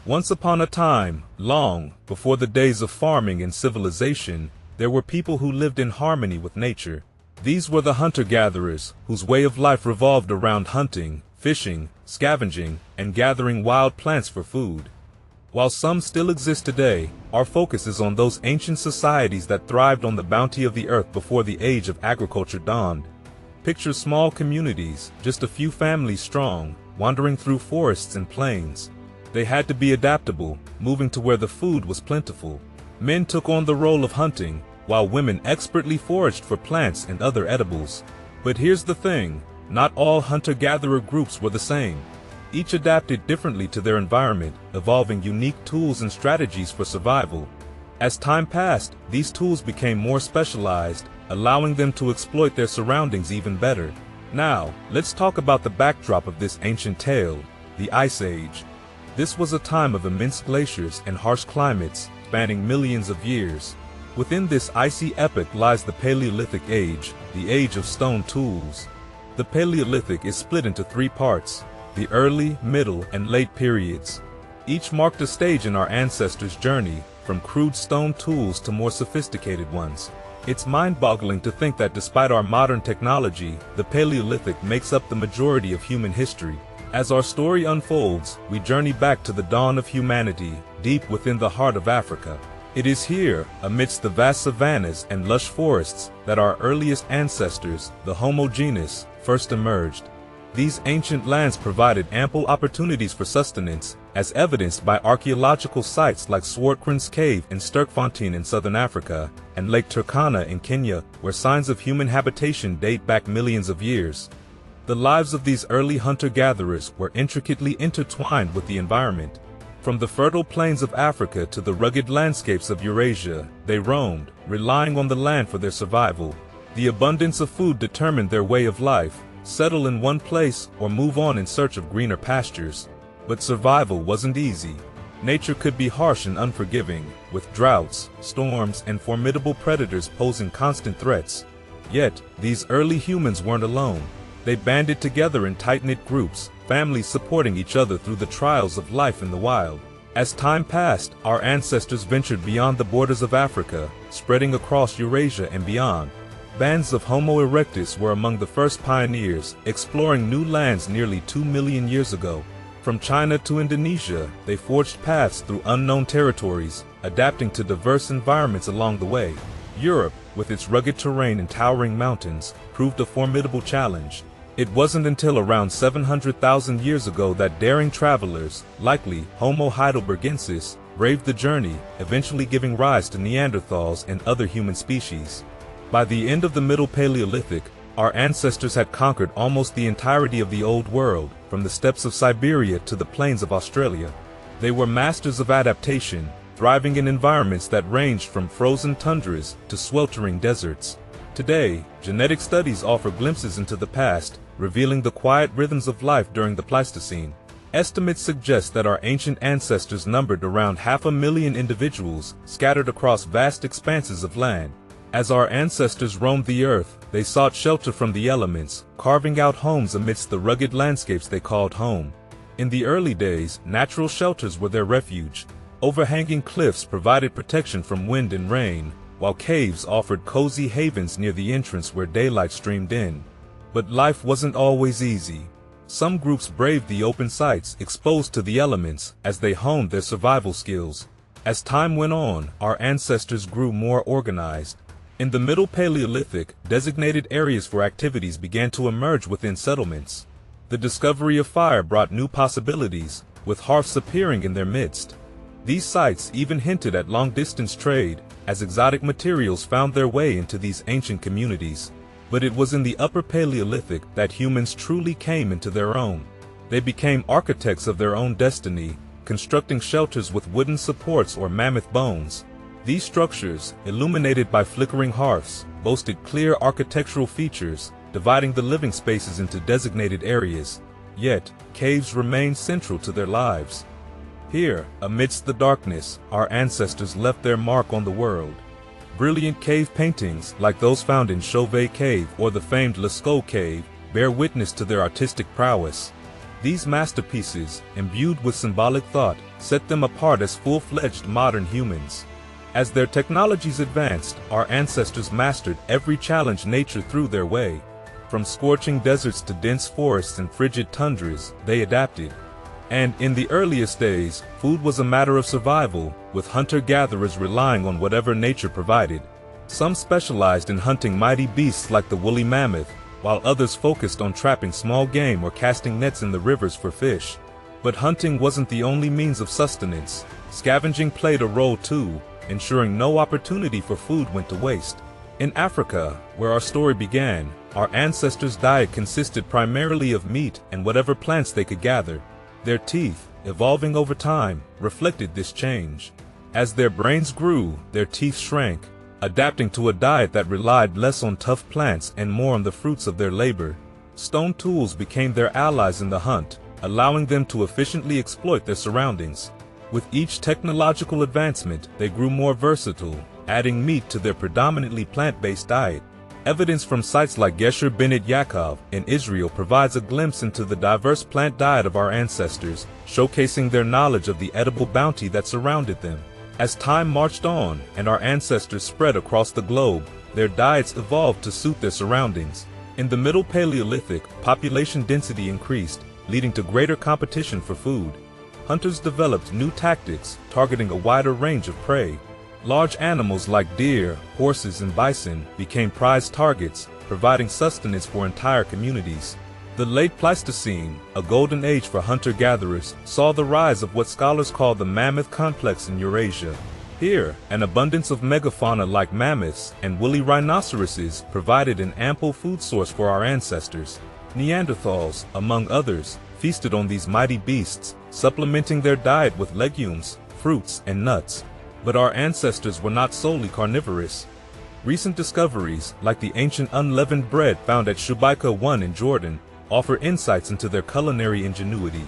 Once upon a time, long before the days of farming and civilization, there were people who lived in harmony with nature. These were the hunter-gatherers, whose way of life revolved around hunting, fishing, scavenging, and gathering wild plants for food. While some still exist today, our focus is on those ancient societies that thrived on the bounty of the earth before the age of agriculture dawned. Picture small communities, just a few families strong, wandering through forests and plains. They had to be adaptable, moving to where the food was plentiful. Men took on the role of hunting, while women expertly foraged for plants and other edibles. But here's the thing, not all hunter-gatherer groups were the same. Each adapted differently to their environment, evolving unique tools and strategies for survival. As time passed, these tools became more specialized, allowing them to exploit their surroundings even better. Now, let's talk about the backdrop of this ancient tale, the Ice Age. This was a time of immense glaciers and harsh climates, spanning millions of years. Within this icy epoch lies the Paleolithic Age, the age of stone tools. The Paleolithic is split into three parts, the early, middle, and late periods. Each marked a stage in our ancestors' journey, from crude stone tools to more sophisticated ones. It's mind-boggling to think that despite our modern technology, the Paleolithic makes up the majority of human history. As our story unfolds, we journey back to the dawn of humanity, deep within the heart of Africa. It is here, amidst the vast savannas and lush forests, that our earliest ancestors, the Homo genus, first emerged. These ancient lands provided ample opportunities for sustenance, as evidenced by archaeological sites like Swartkrans Cave in Sterkfontein in southern Africa, and Lake Turkana in Kenya, where signs of human habitation date back millions of years. The lives of these early hunter-gatherers were intricately intertwined with the environment. From the fertile plains of Africa to the rugged landscapes of Eurasia, they roamed, relying on the land for their survival. The abundance of food determined their way of life, settle in one place or move on in search of greener pastures. But survival wasn't easy. Nature could be harsh and unforgiving, with droughts, storms, and formidable predators posing constant threats. Yet, these early humans weren't alone. They banded together in tight-knit groups, families supporting each other through the trials of life in the wild. As time passed, our ancestors ventured beyond the borders of Africa, spreading across Eurasia and beyond. Bands of Homo erectus were among the first pioneers, exploring new lands nearly 2 million years ago. From China to Indonesia, they forged paths through unknown territories, adapting to diverse environments along the way. Europe, with its rugged terrain and towering mountains, proved a formidable challenge. It wasn't until around 700,000 years ago that daring travelers, likely Homo heidelbergensis, braved the journey, eventually giving rise to Neanderthals and other human species. By the end of the Middle Paleolithic, our ancestors had conquered almost the entirety of the Old World, from the steppes of Siberia to the plains of Australia. They were masters of adaptation, thriving in environments that ranged from frozen tundras to sweltering deserts. Today, genetic studies offer glimpses into the past, revealing the quiet rhythms of life during the Pleistocene. Estimates suggest that our ancient ancestors numbered around 500,000 individuals, scattered across vast expanses of land. As our ancestors roamed the earth, they sought shelter from the elements, carving out homes amidst the rugged landscapes they called home. In the early days, natural shelters were their refuge. Overhanging cliffs provided protection from wind and rain, while caves offered cozy havens near the entrance where daylight streamed in. But life wasn't always easy. Some groups braved the open sights, exposed to the elements, as they honed their survival skills. As time went on, our ancestors grew more organized. In the Middle Paleolithic, designated areas for activities began to emerge within settlements. The discovery of fire brought new possibilities, with hearths appearing in their midst. These sites even hinted at long-distance trade, as exotic materials found their way into these ancient communities. But it was in the Upper Paleolithic that humans truly came into their own. They became architects of their own destiny, constructing shelters with wooden supports or mammoth bones. These structures, illuminated by flickering hearths, boasted clear architectural features, dividing the living spaces into designated areas. Yet, caves remained central to their lives. Here, amidst the darkness, our ancestors left their mark on the world. Brilliant cave paintings, like those found in Chauvet Cave or the famed Lascaux Cave, bear witness to their artistic prowess. These masterpieces, imbued with symbolic thought, set them apart as full-fledged modern humans. As their technologies advanced, our ancestors mastered every challenge nature threw their way. From scorching deserts to dense forests and frigid tundras, they adapted. And in the earliest days, food was a matter of survival, with hunter-gatherers relying on whatever nature provided. Some specialized in hunting mighty beasts like the woolly mammoth, while others focused on trapping small game or casting nets in the rivers for fish. But hunting wasn't the only means of sustenance. Scavenging played a role too, ensuring no opportunity for food went to waste. In Africa, where our story began, our ancestors' diet consisted primarily of meat and whatever plants they could gather. Their teeth, evolving over time, reflected this change. As their brains grew, their teeth shrank, adapting to a diet that relied less on tough plants and more on the fruits of their labor. Stone tools became their allies in the hunt, allowing them to efficiently exploit their surroundings. With each technological advancement, they grew more versatile, adding meat to their predominantly plant-based diet. Evidence from sites like Gesher Bennett Yaakov in Israel provides a glimpse into the diverse plant diet of our ancestors, showcasing their knowledge of the edible bounty that surrounded them. As time marched on and our ancestors spread across the globe, their diets evolved to suit their surroundings. In the Middle Paleolithic, population density increased, leading to greater competition for food. Hunters developed new tactics, targeting a wider range of prey. Large animals like deer, horses, and bison became prized targets, providing sustenance for entire communities. The late Pleistocene, a golden age for hunter-gatherers, saw the rise of what scholars call the mammoth complex in Eurasia. Here, an abundance of megafauna like mammoths and woolly rhinoceroses provided an ample food source for our ancestors. Neanderthals, among others, feasted on these mighty beasts, supplementing their diet with legumes, fruits, and nuts. But our ancestors were not solely carnivorous. Recent discoveries, like the ancient unleavened bread found at Shubaika 1 in Jordan, offer insights into their culinary ingenuity.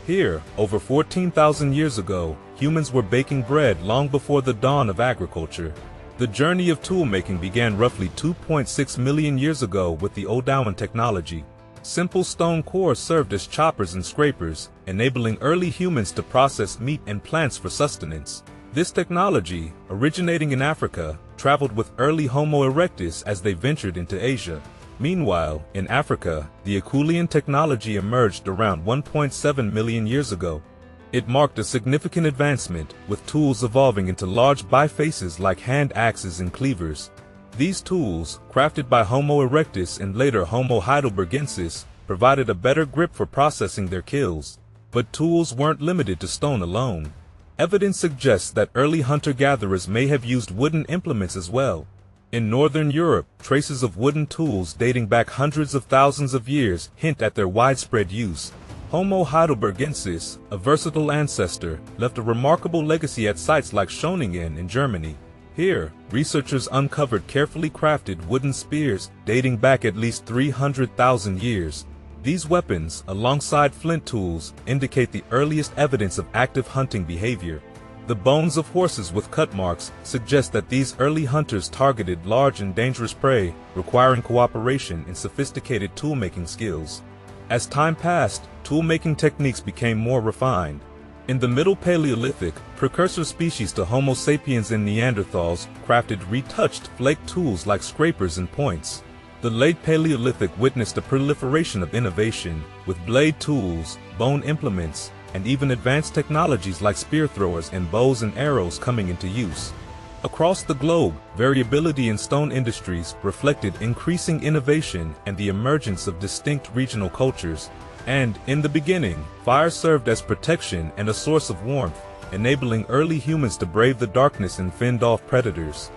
Here, over 14,000 years ago, humans were baking bread long before the dawn of agriculture. The journey of tool-making began roughly 2.6 million years ago with the Odowan technology. Simple stone cores served as choppers and scrapers, enabling early humans to process meat and plants for sustenance. This technology, originating in Africa, traveled with early Homo erectus as they ventured into Asia. Meanwhile, in Africa, the Acheulean technology emerged around 1.7 million years ago. It marked a significant advancement, with tools evolving into large bifaces like hand axes and cleavers. These tools, crafted by Homo erectus and later Homo heidelbergensis, provided a better grip for processing their kills. But tools weren't limited to stone alone. Evidence suggests that early hunter-gatherers may have used wooden implements as well. In northern Europe, traces of wooden tools dating back hundreds of thousands of years hint at their widespread use. Homo heidelbergensis, a versatile ancestor, left a remarkable legacy at sites like Schoningen in Germany. Here, researchers uncovered carefully crafted wooden spears dating back at least 300,000 years. These weapons, alongside flint tools, indicate the earliest evidence of active hunting behavior. The bones of horses with cut marks suggest that these early hunters targeted large and dangerous prey, requiring cooperation and sophisticated tool-making skills. As time passed, tool-making techniques became more refined. In the Middle Paleolithic, precursor species to Homo sapiens and Neanderthals crafted retouched flake tools like scrapers and points. The late Paleolithic witnessed a proliferation of innovation, with blade tools, bone implements, and even advanced technologies like spear throwers and bows and arrows coming into use. Across the globe, variability in stone industries reflected increasing innovation and the emergence of distinct regional cultures. And, in the beginning, fire served as protection and a source of warmth, enabling early humans to brave the darkness and fend off predators.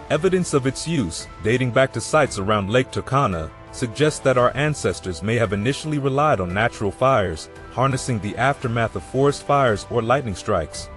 Evidence of its use, dating back to sites around Lake Turkana, suggests that our ancestors may have initially relied on natural fires, harnessing the aftermath of forest fires or lightning strikes.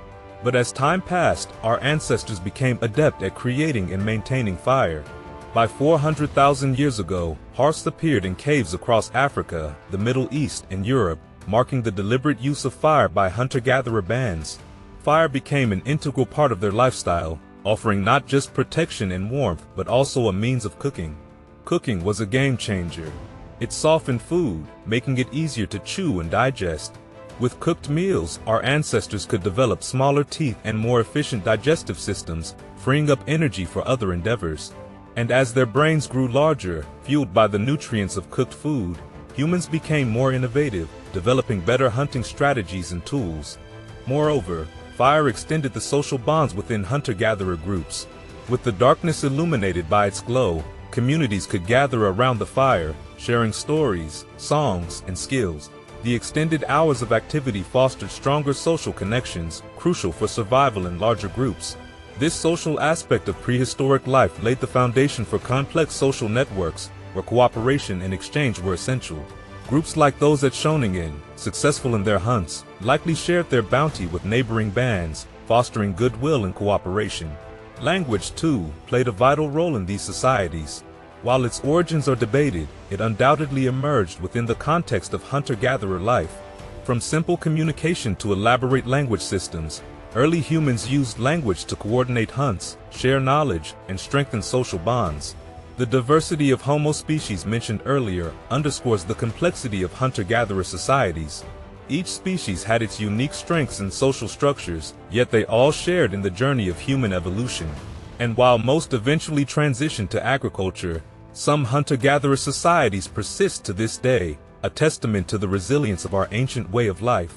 But as time passed, our ancestors became adept at creating and maintaining fire. By 400,000 years ago, hearths appeared in caves across Africa, the Middle East, and Europe, marking the deliberate use of fire by hunter-gatherer bands. Fire became an integral part of their lifestyle, offering not just protection and warmth but also a means of cooking. Cooking was a game changer. It softened food, making it easier to chew and digest. With cooked meals, our ancestors could develop smaller teeth and more efficient digestive systems, freeing up energy for other endeavors. And as their brains grew larger, fueled by the nutrients of cooked food, humans became more innovative, developing better hunting strategies and tools. Moreover, fire extended the social bonds within hunter-gatherer groups. With the darkness illuminated by its glow, communities could gather around the fire, sharing stories, songs, and skills. The extended hours of activity fostered stronger social connections, crucial for survival in larger groups. This social aspect of prehistoric life laid the foundation for complex social networks, where cooperation and exchange were essential. Groups like those at Schoningen, successful in their hunts, likely shared their bounty with neighboring bands, fostering goodwill and cooperation. Language, too, played a vital role in these societies. While its origins are debated, it undoubtedly emerged within the context of hunter-gatherer life. From simple communication to elaborate language systems, early humans used language to coordinate hunts, share knowledge, and strengthen social bonds. The diversity of Homo species mentioned earlier underscores the complexity of hunter-gatherer societies. Each species had its unique strengths and social structures, yet they all shared in the journey of human evolution. And while most eventually transitioned to agriculture, some hunter-gatherer societies persist to this day, a testament to the resilience of our ancient way of life.